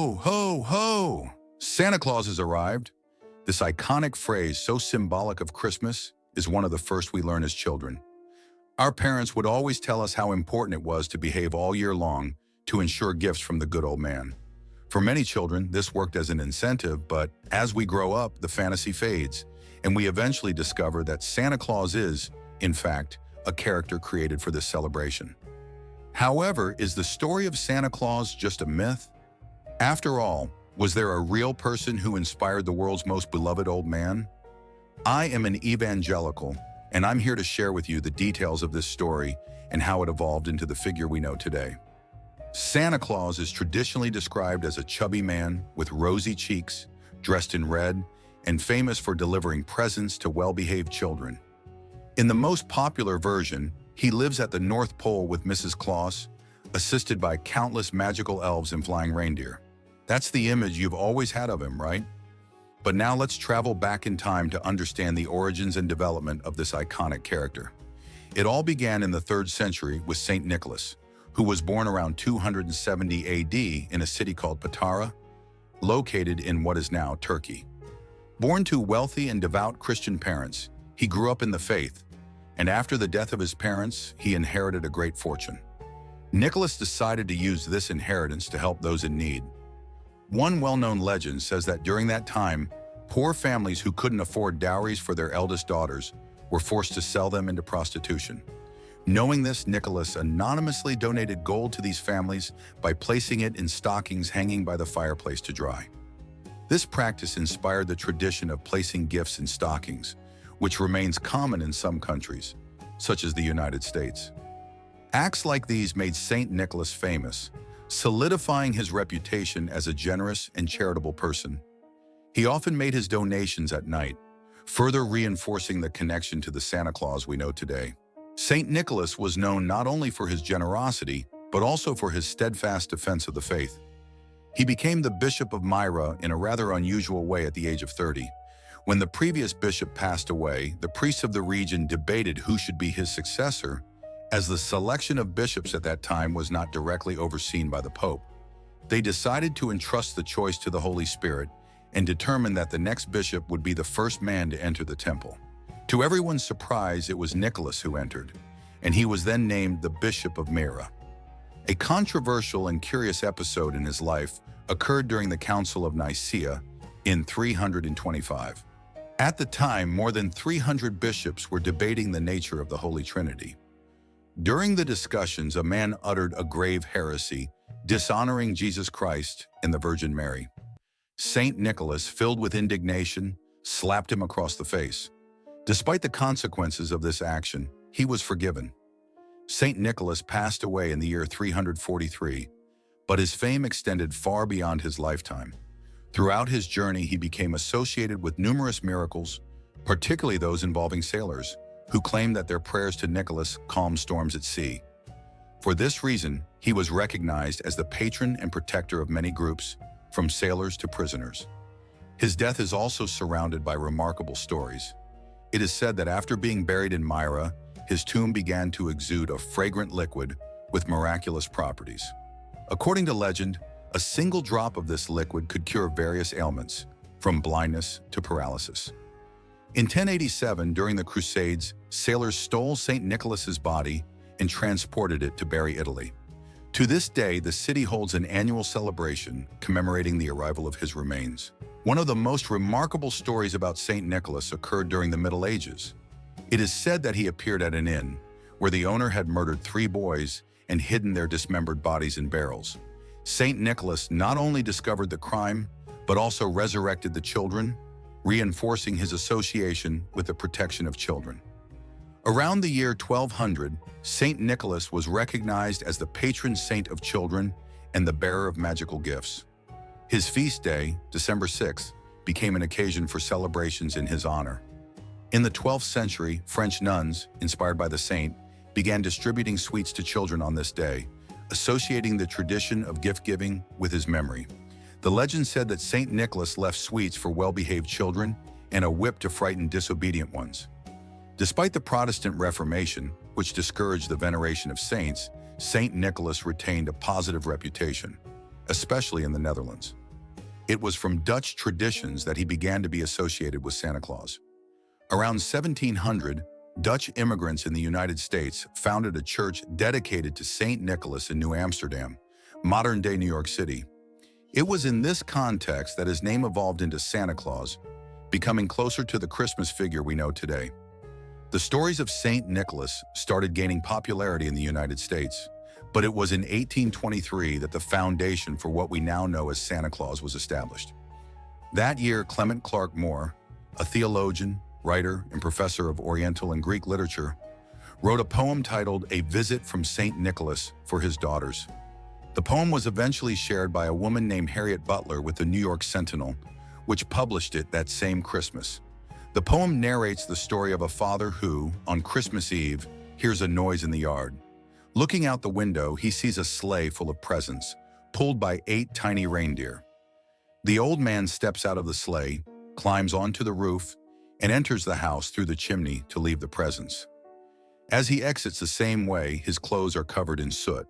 Ho, ho, ho! Santa Claus has arrived. This iconic phrase, so symbolic of Christmas, is one of the first we learn as children. Our parents would always tell us how important it was to behave all year long to ensure gifts from the good old man. For many children, this worked as an incentive, but as we grow up, the fantasy fades, and we eventually discover that Santa Claus is, in fact, a character created for this celebration. However, is the story of Santa Claus just a myth? After all, was there a real person who inspired the world's most beloved old man? I am an evangelical, and I'm here to share with you the details of this story and how it evolved into the figure we know today. Santa Claus is traditionally described as a chubby man with rosy cheeks, dressed in red, and famous for delivering presents to well-behaved children. In the most popular version, he lives at the North Pole with Mrs. Claus, assisted by countless magical elves and flying reindeer. That's the image you've always had of him, right? But now let's travel back in time to understand the origins and development of this iconic character. It all began in the 3rd century with Saint Nicholas, who was born around 270 AD in a city called Patara, located in what is now Turkey. Born to wealthy and devout Christian parents, he grew up in the faith, and after the death of his parents, he inherited a great fortune. Nicholas decided to use this inheritance to help those in need. One well-known legend says that during that time, poor families who couldn't afford dowries for their eldest daughters were forced to sell them into prostitution. Knowing this, Nicholas anonymously donated gold to these families by placing it in stockings hanging by the fireplace to dry. This practice inspired the tradition of placing gifts in stockings, which remains common in some countries, such as the United States. Acts like these made Saint Nicholas famous, solidifying his reputation as a generous and charitable person. He often made his donations at night, further reinforcing the connection to the Santa Claus we know today. Saint Nicholas was known not only for his generosity, but also for his steadfast defense of the faith. He became the Bishop of Myra in a rather unusual way at the age of 30. When the previous bishop passed away, the priests of the region debated who should be his successor, as the selection of bishops at that time was not directly overseen by the Pope. They decided to entrust the choice to the Holy Spirit and determined that the next bishop would be the first man to enter the temple. To everyone's surprise, it was Nicholas who entered, and he was then named the Bishop of Myra. A controversial and curious episode in his life occurred during the Council of Nicaea in 325. At the time, more than 300 bishops were debating the nature of the Holy Trinity. During the discussions, a man uttered a grave heresy, dishonoring Jesus Christ and the Virgin Mary. Saint Nicholas, filled with indignation, slapped him across the face. Despite the consequences of this action, he was forgiven. Saint Nicholas passed away in the year 343, but his fame extended far beyond his lifetime. Throughout his journey, he became associated with numerous miracles, particularly those involving sailors, who claimed that their prayers to Nicholas calmed storms at sea. For this reason, he was recognized as the patron and protector of many groups, from sailors to prisoners. His death is also surrounded by remarkable stories. It is said that after being buried in Myra, his tomb began to exude a fragrant liquid with miraculous properties. According to legend, a single drop of this liquid could cure various ailments, from blindness to paralysis. In 1087, during the Crusades, sailors stole St. Nicholas's body and transported it to bury Italy. To this day, the city holds an annual celebration commemorating the arrival of his remains. One of the most remarkable stories about St. Nicholas occurred during the Middle Ages. It is said that he appeared at an inn, where the owner had murdered 3 boys and hidden their dismembered bodies in barrels. St. Nicholas not only discovered the crime, but also resurrected the children, reinforcing his association with the protection of children. Around the year 1200, St. Nicholas was recognized as the patron saint of children and the bearer of magical gifts. His feast day, December 6th, became an occasion for celebrations in his honor. In the 12th century, French nuns, inspired by the saint, began distributing sweets to children on this day, associating the tradition of gift-giving with his memory. The legend said that St. Nicholas left sweets for well-behaved children and a whip to frighten disobedient ones. Despite the Protestant Reformation, which discouraged the veneration of saints, St. Nicholas retained a positive reputation. especially in the Netherlands. It was from Dutch traditions that he began to be associated with Santa Claus. Around 1700, Dutch immigrants in the United States founded a church dedicated to Saint Nicholas in New Amsterdam, modern-day New York City. It was in this context that his name evolved into Santa Claus, becoming closer to the Christmas figure we know today. The stories of Saint Nicholas started gaining popularity in the United States, but it was in 1823 that the foundation for what we now know as Santa Claus was established. That year, Clement Clarke Moore, a theologian, writer, and professor of Oriental and Greek literature, wrote a poem titled A Visit from Saint Nicholas for his daughters. The poem was eventually shared by a woman named Harriet Butler with the New York Sentinel, which published it that same Christmas. The poem narrates the story of a father who, on Christmas Eve, hears a noise in the yard. Looking out the window, he sees a sleigh full of presents, pulled by 8 tiny reindeer. The old man steps out of the sleigh, climbs onto the roof, and enters the house through the chimney to leave the presents. As he exits the same way, his clothes are covered in soot.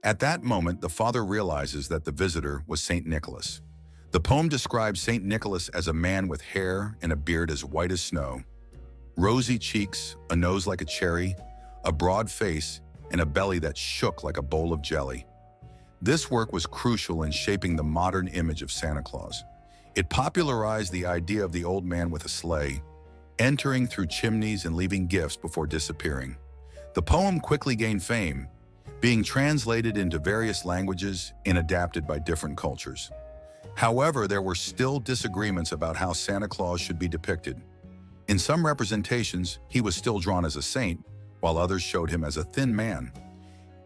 At that moment, the father realizes that the visitor was Saint Nicholas. The poem describes Saint Nicholas as a man with hair and a beard as white as snow, rosy cheeks, a nose like a cherry, a broad face, and a belly that shook like a bowl of jelly. This work was crucial in shaping the modern image of Santa Claus. It popularized the idea of the old man with a sleigh, entering through chimneys and leaving gifts before disappearing. The poem quickly gained fame, being translated into various languages and adapted by different cultures. However, there were still disagreements about how Santa Claus should be depicted. In some representations, he was still drawn as a saint, while others showed him as a thin man.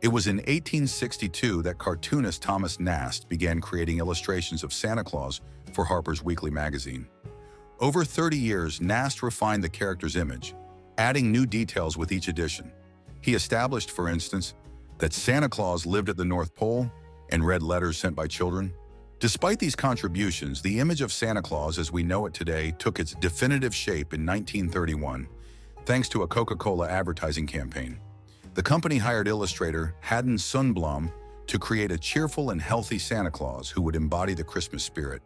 It was in 1862 that cartoonist Thomas Nast began creating illustrations of Santa Claus for Harper's Weekly magazine. Over 30 years, Nast refined the character's image, adding new details with each edition. He established, for instance, that Santa Claus lived at the North Pole and read letters sent by children. Despite these contributions, the image of Santa Claus as we know it today took its definitive shape in 1931, thanks to a Coca-Cola advertising campaign. The company hired illustrator Haddon Sundblom to create a cheerful and healthy Santa Claus who would embody the Christmas spirit.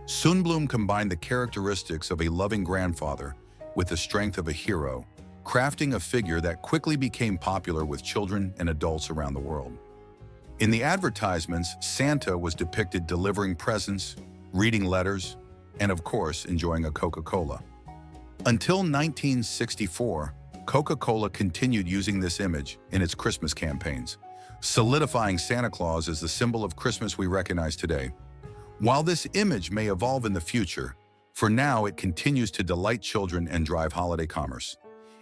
Sundblom combined the characteristics of a loving grandfather with the strength of a hero, crafting a figure that quickly became popular with children and adults around the world. In the advertisements, Santa was depicted delivering presents, reading letters, and of course, enjoying a Coca-Cola. Until 1964, Coca-Cola continued using this image in its Christmas campaigns, solidifying Santa Claus as the symbol of Christmas we recognize today. While this image may evolve in the future, for now it continues to delight children and drive holiday commerce.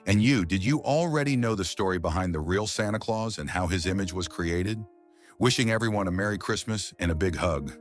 And did you already know the story behind the real Santa Claus and how his image was created? Wishing everyone a Merry Christmas and a big hug.